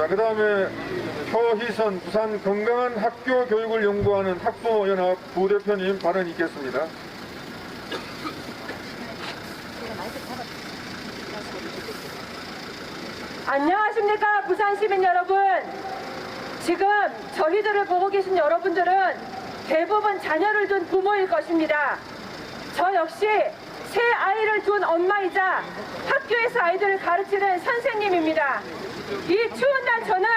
자, 그 다음에 표희선 부산 건강한 학교 교육을 연구하는 학부모연합 부대표님 발언 있겠습니다. 안녕하십니까 부산 시민 여러분. 지금 저희들을 보고 계신 여러분들은 대부분 자녀를 둔 부모일 것입니다. 저 역시 새 아이를 둔 엄마이자 학교에서 아이들을 가르치는 선생님입니다. 이 추운 날 저는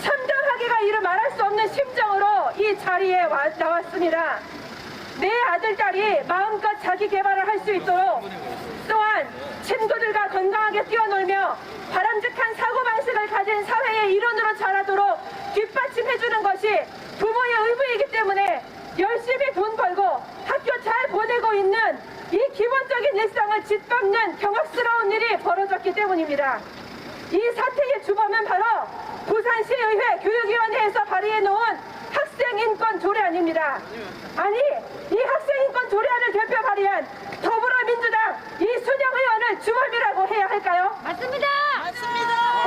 참담하기가 이루 말할 수 없는 심정으로 이 자리에 나왔습니다. 내 아들, 딸이 마음껏 자기 개발을 할 수 있도록, 또한 친구들과 건강하게 뛰어놀며 바람직한 사고방식을 가진 사회의 일원으로 자라도록 뒷받침해주는 것이 부모의 의무이기 때문에 열심히 돈 벌고 학교 잘 보내고 있는 이 기본적인 일상을 짓밟는 경악스러운 일이 벌어졌기 때문입니다. 이 사태의 주범은 바로 부산시의회 교육위원회에서 발의해놓은 학생인권 조례안입니다. 아니, 이 학생인권 조례안을 대표 발의한 더불어민주당 이순영 의원을 주범이라고 해야 할까요? 맞습니다.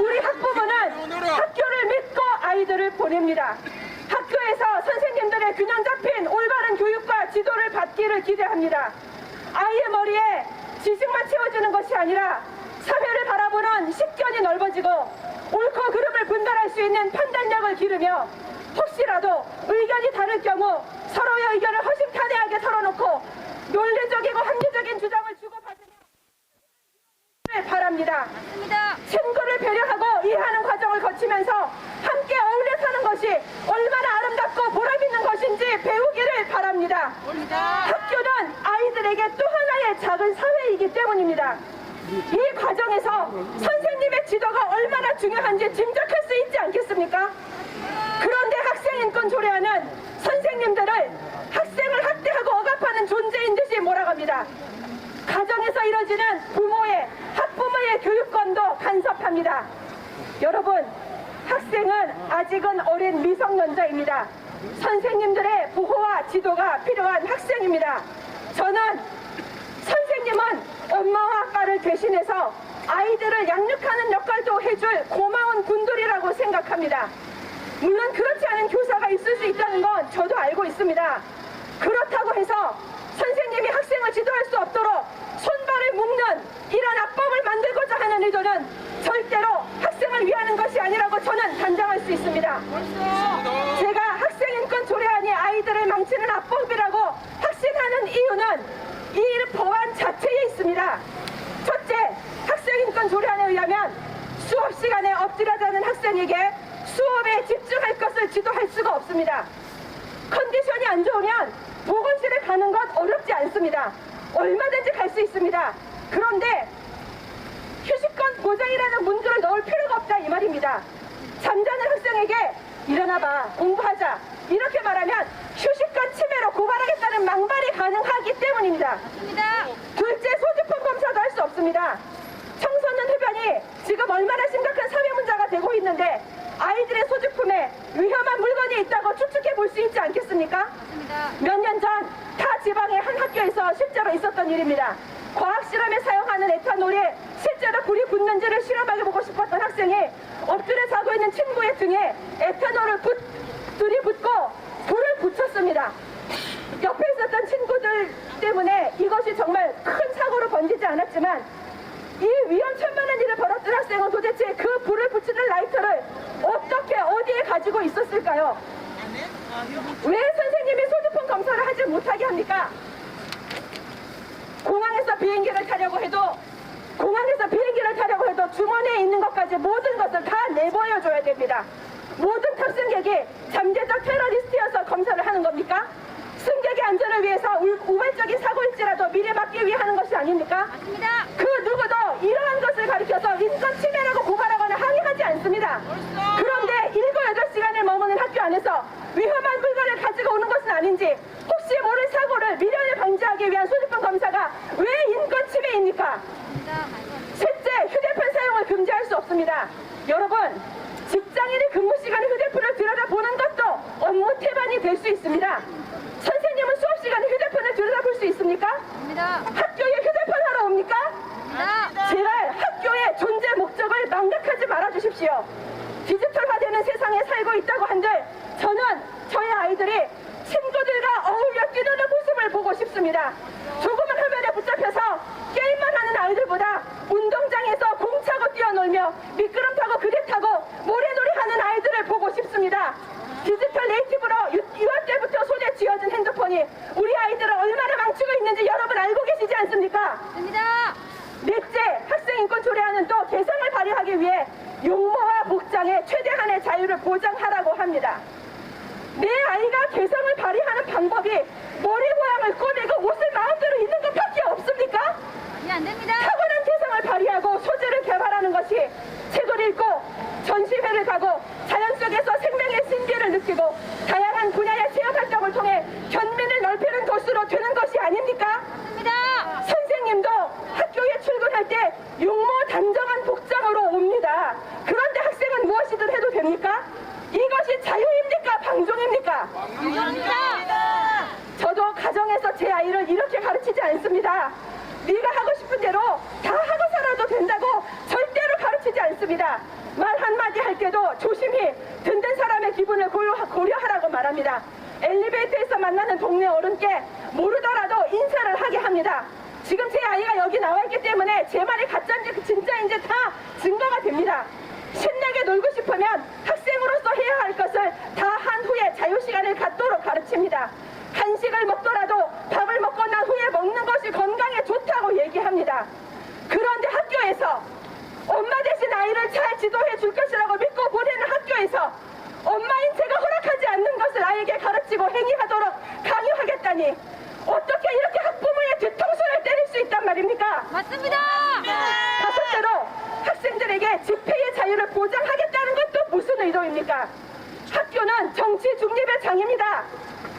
우리 학부모는 학교를 믿고 아이들을 보냅니다. 학교에서 선생님들의 균형 잡힌 올바른 교육과 지도를 받기를 기대합니다. 아이의 머리에 지식만 채워주는 것이 아니라 사회를 바라보는 식견이 넓어지고 옳고 그름을 분별할 수 있는 판단력을 기르며, 혹시라도 의견이 다를 경우 서로의 의견을 허심탄회하게 털어놓고 논리적이고 합리적인 주장을 주고받으며 바랍니다. 친구를 배려하고 이해하는 과정을 거치면서 함께 어울려 사는 것이 얼마나 아름답고 보람있는 것인지 배우기를 바랍니다. 학교는 아이들에게 또 하나의 작은 사회이기 때문입니다. 이 과정에서 선생님의 지도가 얼마나 중요한지 짐작할 수 있지 않겠습니까? 그런데 학생인권 조례안은 선생님들을 학생을 학대하고 억압하는 존재인 듯이 몰아갑니다. 가정에서 이뤄지는 부모의, 학부모의 교육권도 간섭합니다. 여러분, 학생은 아직은 어린 미성년자입니다. 선생님들의 보호와 지도가 필요한 학생입니다. 저는 선생님은 엄마와 아빠를 대신해서 아이들을 양육하는 역할도 해줄 고마운 분들이라고 생각합니다. 물론 그렇지 않은 교사가 있을 수 있다는 건 저도 알고 있습니다. 그렇다고 해서 선생님이 학생을 지도할 수 없도록 손발을 묶는 이런 압박을 만들고자 하는 의도는 절대로 학생을 위하는 것이 아니라고 저는 단정할 수 있습니다. 제가 학생인권 조례안이 아이들을 망치는 압박이라고 확신하는 이유는 이 법안 자체에 있습니다. 첫째, 학생인권 조례안에 의하면 수업 시간에 엎드려 자는 학생에게 수업에 집중할 것을 지도할 수가 없습니다. 컨디션이 안 좋으면 보건실에 가는 건 어렵지 않습니다. 얼마든지 갈 수 있습니다. 그런데 휴식권 보장이라는 문구를 넣을 필요가 없다 이 말입니다. 잠자는 학생에게 일어나봐, 공부하자 이렇게 말하면 휴식권 침해로 고발하겠다는 망발이 가능하기 때문입니다. 둘째, 소지품 검사도 할 수 없습니다. 청소년 흡연이 지금 얼마나 심각한 사회 문제가 되고 있는데 아이들의 소지품에 위험한 물건이 있다고 추측해 볼 수 있지 않겠습니까? 몇 년 전 타 지방의 한 학교에서 실제로 있었던 일입니다. 과학실험에 사용하는 에탄올이 실제로 불이 붙는지를 실험해 보고 싶었던 학생이 엎드려 자고 있는 친구의 등에 에탄올을 들이붓고 불을 붙였습니다. 옆에 있었던 친구들 때문에 이것이 정말 큰 사고로 번지지 않았지만 이 위험천만한 일을 벌였던 학생은 도대체 그 불을 붙이는 라이터를 어떻게 어디에 가지고 있었을까요? 왜 선생님이 소지품 검사를 하지 못하게 합니까? 공항에서 비행기를 타려고 해도 주머니에 있는 것까지 모든 것을 다 내보여줘야 됩니다. 모든 탑승객이 잠재적 테러리스트여서 검사를 하는 겁니까? 승객의 안전을 위해서 우발적인 사고일지라도 미리 막기 위해 하는 것이 아닙니까? 맞습니다. 그 누구도 이러한 것을 가리켜서 인권 침해라고 고발하거나 항의하지 않습니다. 그런데 7, 8시간을 머무는 학교 안에서 위험한 물건을 가지고 오는 것은 아닌지, 혹시 모를 사고를 미련을 방지하기 위한 소지품 검사가 왜 인권 침해입니까? 셋째, 휴대폰 사용을 금지할 수 없습니다. 여러분, 직장인의 근무 시간에 휴대폰을 들여다보는 것도 업무 태반이 될 수 있습니다. 선생님은 수업 시간에 휴대폰을 들여다볼 수 있습니까? 학교에 휴대폰 하러 옵니까? 제발 학교의 존재 목적을 망각하지 말아주십시오. 디지털화되는 세상에 살고 있다고 한들 저는 저희 아이들이 친구들과 어울려 뛰노는 모습을 보고 싶습니다. 조그만 화면에 붙잡혀서 게임만 하는 아이들보다 운동장에서 공 차고 뛰어놀며 미끄럼 타고 그대 타고 모래놀이 하는 아이들을 보고 싶습니다. 디지털 네이티브로 유아 때부터 손에 쥐어진 핸드폰이 우리 아이들을 얼마나 망치고 있는지 여러분 알고 계시지 않습니까? 맞습니다. 넷째, 학생인권 조례안은 또 개성을 발휘하기 위해 용모와 복장의 최대한의 자유를 보장하라고 합니다. 내 아이가 개성을 발휘하는 방법이 머리 모양을 꾸미고 옷을 마음대로 입는 것밖에 없습니까? 예, 안 됩니다. 탁월한 개성을 발휘하고 소질을 개발하는 것이 책을 읽고 전시회를 가고 자연 속에서 생명의 신비를 느끼고 다양한 분야의 체험활동을 통해 견민을 넓히는 것으로 되는 것이 아닙니까? 맞습니다. 선생님도 학교에 출근할 때 용모 단정한 복장으로 옵니다. 그런데 학생은 무엇이든 해도 됩니까? 이것이 자유입니까? 방종입니까? 감사합니다. 저도 가정에서 제 아이를 이렇게 가르치지 않습니다. 네가 하고 싶은 대로 다 하고 살아도 된다고 절대로 가르치지 않습니다. 말 한마디 할 때도 조심히 듣는 사람의 기분을 고려하라고 말합니다. 엘리베이터에서 만나는 동네 어른께 모르더라도 인사를 하게 합니다. 지금 제 아이가 여기 나와 있기 때문에 제 말이 가짜인지 진짜인지 다 증거가 됩니다. 신나게 놀고 싶으면 학생으로서 해야 할 것을 다 한 후에 자유시간을 갖도록 가르칩니다. 간식을 먹더라도 밥을 먹고 난 후에 먹는 것이 건강에 좋다고 얘기합니다. 그런데 학교에서 엄마 대신 아이를 잘 지도해 줄 것이라고 믿고 보내는 학교에서 엄마인 제가 허락하지 않는 것을 아이에게 가르치고 행위하도록 강요하겠다니 어떻게 이렇게 학부모의 뒤통수를 때릴 수 있단 말입니까? 맞습니다. 다섯째로 학생들에게 집회의 자유를 보장하겠다는 것도 무슨 의도입니까? 학교는 정치 중립의 장입니다.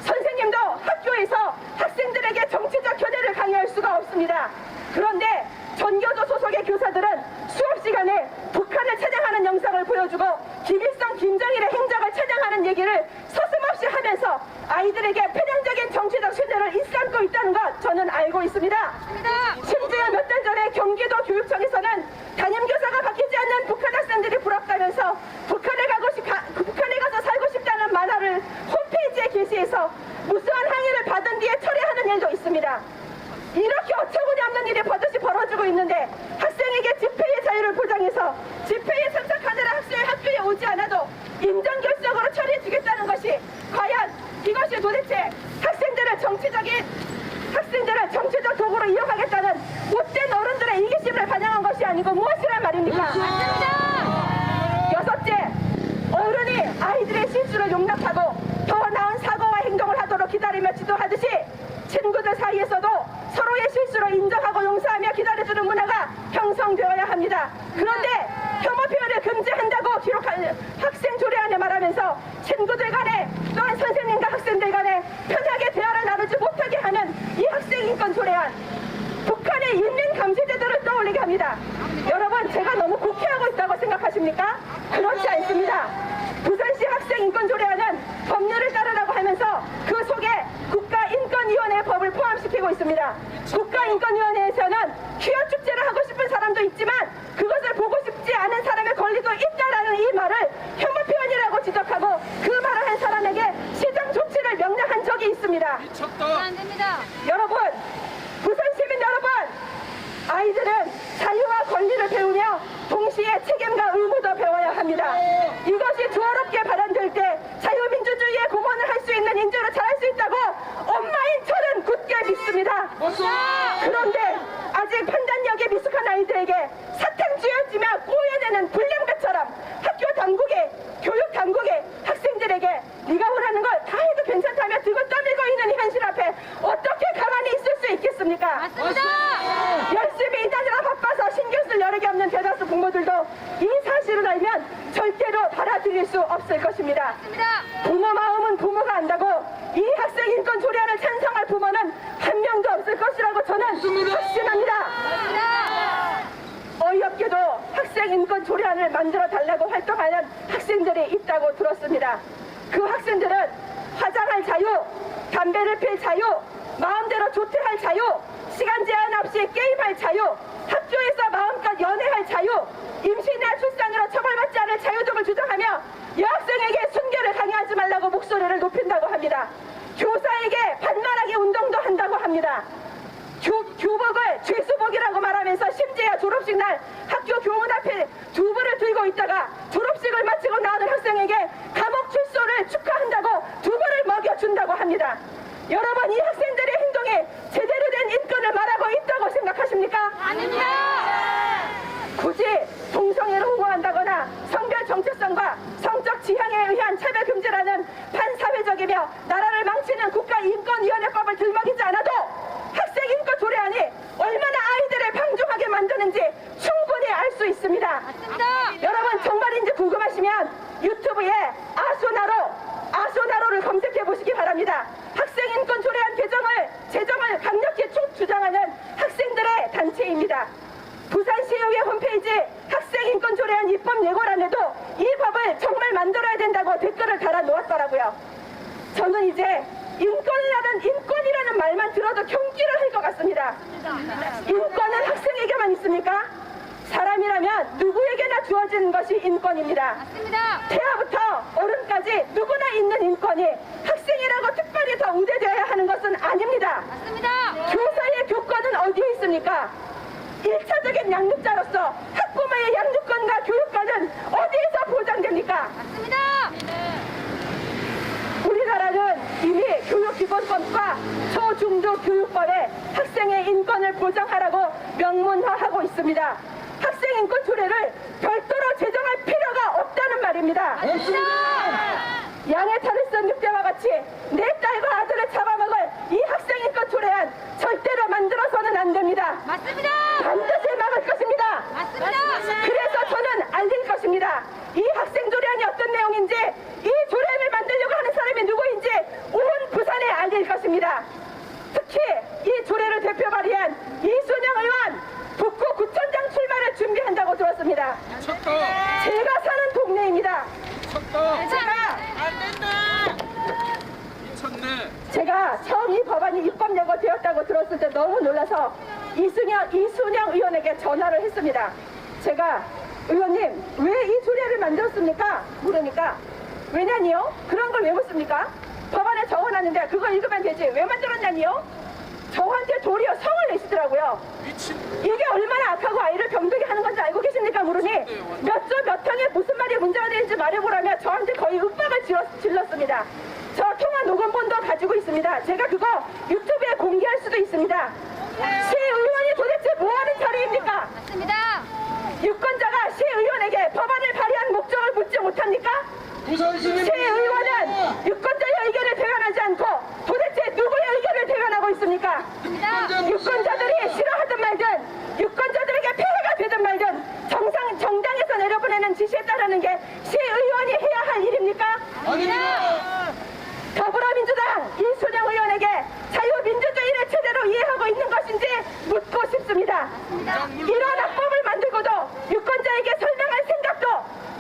선생님도 학교에서 학생들에게 정치적 견해를 강요할 수가 없습니다. 그런데 전교조 소속의 교사들은 수업 시간에 북한을 찬양하는 영상을 보여주고 김일성, 김정일의 행적을 찬양하는 얘기를 서슴없이 하면서 아이들에게 편향적인 정치적 신뢰를 일삼고 있다는 것 저는 알고 있습니다. 심지어 몇 달 전에 경기도 교육청에서는 담임교사가 바뀌지 않는 북한 학생들이 부럽다면서 북한에 가서 살고 싶다는 만화를 홈페이지에 게시해서 무수한 항의를 받은 뒤에 철회하는 일도 있습니다. 이렇게 어처구니 없는 일이 버젓이 벌어지고 있는데 학생에게 집회의 자유를 보장해서 집회에 참석하느라 학교에 오지 않아도 임정결석으로 처리해주겠다는 것이 과연 이것이 도대체 학생들을 정치적 도구로 이용하겠다는 못된 어른들의 이기심을 반영한 것이 아니고 무엇이란 말입니까? 여섯째, 어른이 아이들의 실수를 용납하고 더 나은 사고와 행동을 하도록 기다리며 지도하듯이 친구들 사이에서도 서로의 실수를 인정하고 용서하며 기다려주는 문화가 형성되어야 합니다. 그런데 혐오 표현을 금지한다고 기록한 학생 조례안에 말하면서 친구들 간에 또한 선생님과 학생들 간에 편하게 대화를 나누지 못하게 하는 이 학생인권 조례안, 북한의 인민 감시제도를 떠올리게 합니다. 여러분, 제가 너무 국회하고 있다고 생각하십니까? 그렇지 않습니다. 부산시 학생인권조례안은 법률을 따르라고 하면서 그 속에 국가인권위원회 법을 포함시키고 있습니다. 국가인권위원회에서는 휴학축제를 하고 싶은 사람도 있지만 그것을 보고 싶지 않은 사람의 권리도 있다라는 이 말을 혐오 표현이라고 지적하고 그 말을 한 사람에게 시정 조치를 명령한 적이 있습니다. 안 됩니다. 여러분, 부산 시민 여러분, 아이들은 자유와 권리를 배우며 동시에 책임과 의무도 배워야 합니다. 이것이 조화롭게 발현될 때 자유민주주의의 공헌을 할 수 있는 인재로 자랄 수 있다고 엄마인 저는 굳게 믿습니다. 그런데 아직 판단력이 미숙한 아이들에게 사탕 쥐어주며 꼬여내는 불량배처럼 학교 당국에, 교육 당국에 학생들에게 네가 원하는 걸 다 해도 괜찮다며 들고 떠밀고 있는 현실 앞에 어떻게 가만히 있을 수 있겠습니까? 맞습니다. 열심히 일하느라 바빠서 신경 쓸 여력이 없는 대다수 부모들도 이 사실을 알면 절대로 받아들일 수 없을 것입니다. 맞습니다. 부모 마음은 부모가 안다고 이 학생인권 조례안을 찬성할 부모는 한 명도 없을 것이라고 저는 확신합니다. 어이없게도 학생인권 조례안을 만들어 달라고 활동하는 학생들이 있다고 들었습니다. 그 학생들은 화장할 자유, 담배를 필 자유, 마음대로 조퇴할 자유, 시간 제한 없이 게임할 자유, 학교에서 마음껏 연애할 자유, 임신이나 출산으로 처벌받지 않을 자유 등을 주장하며 합니다. 교사에게 반말하기 운동도 한다고 합니다. 교복을 죄수복이라고 말하면서 심지어 졸업식 날 학교 교문 앞에 두부를 들고 있다가 졸업식을 마치고 나오는 학생에게 감옥 출소를 축하한다고 두부를 먹여준다고 합니다. 여러분, 이 학생들의 행동이 제대로 된 인권을 말하고 있다고 생각하십니까? 아닙니다. 굳이 동성애를 옹호한다거나 성별 정체성과 성적 지향에 의한 차별금지라는 반사회적이며 나라를 망치는 국가인권위원회법을 들먹이지 않아도 학생인권 조례안이 얼마나 아이들을 방종하게 만드는지 충분히 알 수 있습니다. 맞습니다. 여러분, 정말인지 궁금하시면 유튜브에 아소나로를 검색해 보시기 바랍니다. 학생인권 조례안 제정을 강력히 주장하는 학생들의 단체입니다. 부산시의회 홈페이지 학생인권 조례안 입법 예고란에도 이 법을 정말 만들어야 된다고 댓글을 달아 놓았더라고요. 저는 이제 인권이라는 말만 들어도 경기를 할 것 같습니다. 인권은 학생에게만 있습니까? 사람이라면 누구에게나 주어진 것이 인권입니다. 맞습니다. 태아부터 어른까지 누구나 있는 인권이 학생이라고 특별히 더 우대되어야 하는 것은 아닙니다. 맞습니다. 교사의 교권은 어디에 있습니까? 1차적인 양육자로서 학부모의 양육권과 교육권은 어디에서 보장됩니까? 맞습니다. 우리나라는 이미 교육기본법과 초중등 교육법에 학생의 인권을 보장하라고 명문화하고 있습니다. 학생인권 조례를 별도로 제정할 필요가 없다는 말입니다. 양의 탈을 쓴 늑대와 같이 내 딸과 아들을 잡아먹을 이 학생인권 조례안 절대로 만들어서는 안 됩니다. 맞습니다. 반드시 막을 것입니다. 맞습니다. 그래서 저는 알릴 것입니다. 이 학생 조례안이 어떤 내용인지, 이 조례안을 만들려고 하는 사람이 누구인지 온 부산에 알릴 것입니다. 특히 이 조례를 대표 발의한 이순영 의원 북구 구청장 출마를 준비한다고 들었습니다. 제가 사는 동네입니다. 제가 처음 이 법안이 입법 예고되었다고 들었을 때 너무 놀라서 이순영 의원에게 전화를 했습니다. 제가 의원님, 왜 이 조례를 만들었습니까? 물으니까 왜냐니요? 그런 걸 왜 묻습니까? 법안에 적어놨는데 그걸 읽으면 되지 왜 만들었냐니요? 저한테 도리어 성을 내시더라고요. 이게 얼마나 악하고 아이를 병들게 하는 건지 알고 계십니까? 물으니 몇 조 몇 항에 무슨 말이 문제가 되는지 말해보라며 저한테 거의 윽박을 질렀습니다. 저 통화 녹음본도 가지고 있습니다. 제가 그거 유튜브에 공개할 수도 있습니다. 시의원이 도대체 뭐하는 자리입니까? 맞습니다. 유권자가 시의원에게 법안을 발의한 목적을 묻지 못합니까? 시의원은 유권자의 의견을 대변하지 않고 도대체 누구의 의견을 대변하고 있습니까? 유권자들이 싫어하든 말든 유권자들에게 폐해가 되든 말든 정당에서 내려보내는 지시에 따르는 게 시의원이 해야 할 일입니까? 더불어민주당 이순영 의원에게 자유민주주의를 제대로 이해하고 있는 것인지 묻고 싶습니다. 이러한 합법을 만들고도 유권자에게 설명할 생각도,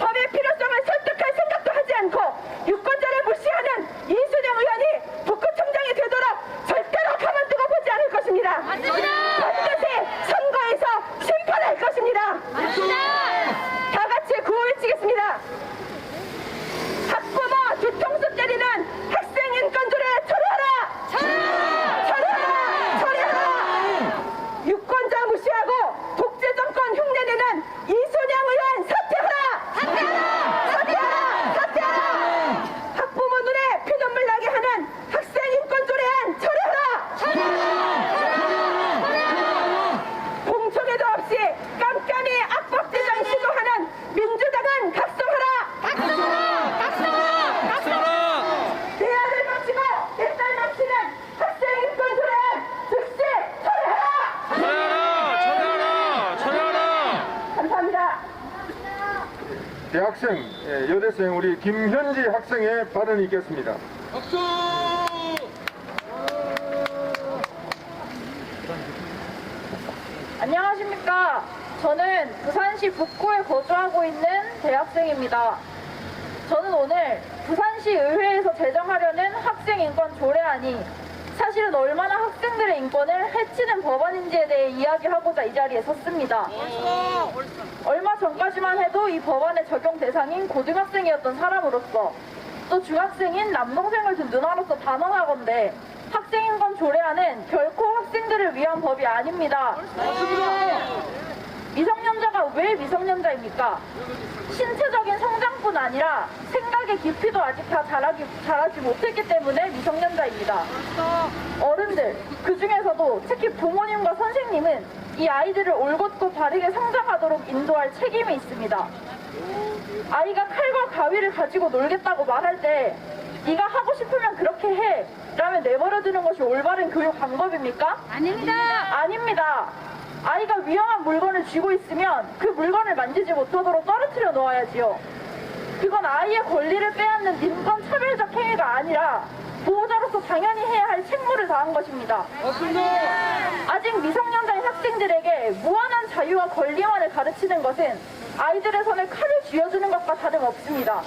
법의 필요성을 설득할 생각도 하지 않고 유권자를 무시하는 이순영 의원이 북구청장이 되도록 절대로 가만두고 보지 않을 것입니다. 반드시 선거에서 심판할 것입니다. 다 같이 구호 외치겠습니다. 학부모 뒤통수 때리는 학생인권조례 철회하라! 철회하라! 유권자 무시하고 독재정권 흉내내는 이순영 의원 사퇴하라! 학부모 눈에 피눈물 나게 하는 학생인권조례안 철회하라! 공청회도 없이 깜깜이 악법 제정 시도하는 민주당은 각성하라! 대안을 마치고 내 딸 마치는 학생인권 조례안 즉시 철회하라! 감사합니다. 대학생, 여대생 우리 김현지 학생의 발언이 있겠습니다. 안녕하십니까. 저는 부산시 북구에 거주하고 있는 대학생입니다. 저는 오늘 부산시 의회에서 제정하려는 학생인권 조례안이 사실은 얼마나 학생들의 인권을 해치는 법안인지에 대해 이야기하고자 이 자리에 섰습니다. 얼마 전까지만 해도 이 법안의 적용 대상인 고등학생이었던 사람으로서 또 중학생인 남동생을 둔 누나로서 단언하건대 학생인권 조례안은 결코 학생들을 위한 법이 아닙니다. 미성년자가 왜 미성년자입니까? 신체적인 성장뿐 아니라 생각의 깊이도 아직 다 자라지 못했기 때문에 미성년자입니다. 어른들, 그 중에서도 특히 부모님과 선생님은 이 아이들을 올곧고 바르게 성장하도록 인도할 책임이 있습니다. 아이가 칼과 가위를 가지고 놀겠다고 말할 때 네가 하고 싶으면 그렇게 해 라면 내버려두는 것이 올바른 교육 방법입니까? 아닙니다. 아닙니다. 아이가 위험한 물건을 쥐고 있으면 그 물건을 만지지 못하도록 떨어뜨려 놓아야지요. 그건 아이의 권리를 빼앗는 인권 차별적 행위가 아니라 보호자로서 당연히 해야 할 책무를 다한 것입니다. 아직 미성년자인 학생들에게 무한한 자유와 권리만을 가르치는 것은 아이들의 손에 칼을 쥐어주는 것과 다름없습니다.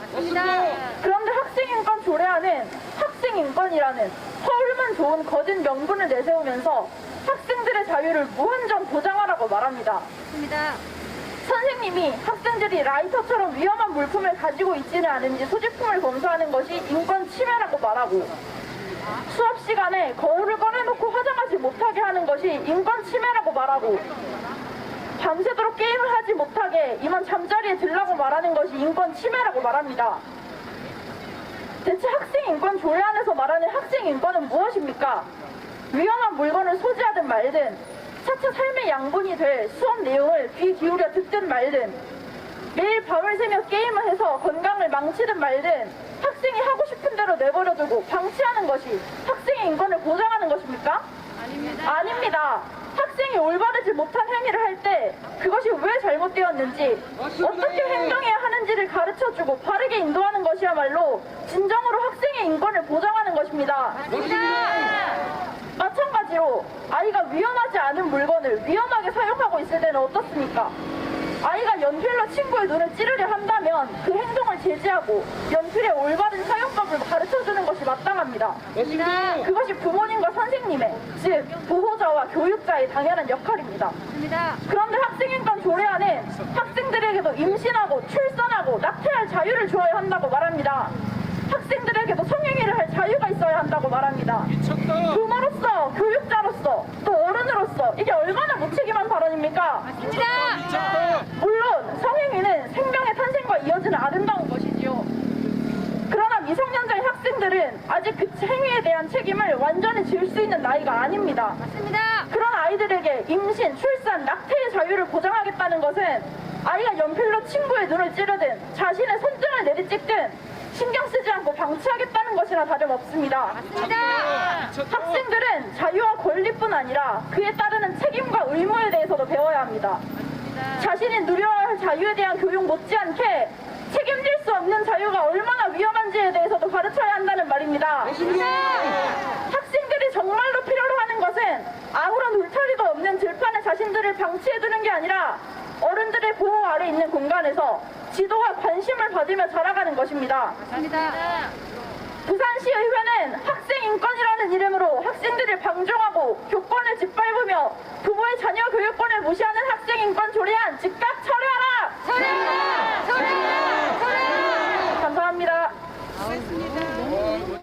그런데 학생인권 조례안은 학생인권이라는 허울만 좋은 거짓 명분을 내세우면서 학생들의 자유를 무한정 보장하라고 말합니다. 맞습니다. 선생님이 학생들이 라이터처럼 위험한 물품을 가지고 있지는 않은지 소지품을 검사하는 것이 인권 침해라고 말하고, 수업 시간에 거울을 꺼내놓고 화장하지 못하게 하는 것이 인권 침해라고 말하고, 밤새도록 게임을 하지 못하게 이만 잠자리에 들라고 말하는 것이 인권 침해라고 말합니다. 대체 학생인권 조례안에서 말하는 학생인권은 무엇입니까? 위험한 물건을 소지하든 말든, 차차 삶의 양분이 될 수업 내용을 귀 기울여 듣든 말든, 매일 밤을 새며 게임을 해서 건강을 망치든 말든 학생이 하고 싶은 대로 내버려두고 방치하는 것이 학생의 인권을 보장하는 것입니까? 아닙니다. 학생이 올바르지 못한 행위를 할 때 그것이 왜 잘못되었는지, 어떻게 행동해야 하는지를 가르쳐주고 바르게 인도하는 것이야말로 진정으로 학생의 인권을 보장하는 것입니다. 마찬가지로 아이가 위험하지 않은 물건을 위험하게 사용하고 있을 때는 어떻습니까? 아이가 연필로 친구의 눈을 찌르려 한다면 그 행동을 제지하고 연필의 올바른 사용법을 가르쳐주는 것이 마땅합니다. 그것이 부모님과 선생님의, 즉 보호자와 교육자의 당연한 역할입니다. 맞습니다. 그런데 학생인권 조례안은 학생들에게도 임신하고 출산하고 낙태할 자유를 주어야 한다고 말합니다. 학생들에게도 성행위를 할 자유가 있어야 한다고 말합니다. 부모로서, 교육자로서, 또 어른으로서 이게 얼마나 무책임한 발언입니까? 맞습니다. 물론 성행위는 생명의 탄생과 이어지는 아름다운 것이지요. 그러나 미성년자의 학생들은 아직 그 행위에 대한 책임을 완전히 지을 수 있는 나이가 아닙니다. 맞습니다. 그런 아이들에게 임신, 출산, 낙태의 자유를 보장하겠다는 것은 아이가 연필로 친구의 눈을 찌르든 자신의 손등을 내리찍든 신경 쓰지 않고 방치하겠다는 것이나 다름없습니다. 맞습니다. 학생들은 자유와 권리뿐 아니라 그에 따르는 책임과 의무에 대해서도 배워야 합니다. 자신이 누려야 할 자유에 대한 교육 못지않게 책임질 수 없는 자유가 얼마나 위험한지에 대해서도 가르쳐야 한다는 말입니다. 학생들이 정말로 필요로 하는 것은 아무런 울타리도 없는 들판에 자신들을 방치해두는 게 아니라 어른들의 보호 아래 있는 공간에서 지도와 관심을 받으며 자라가는 것입니다. 맞습니다. 부산시의회는 학생인권이라는 이름으로 학생들을 방종하고 교권을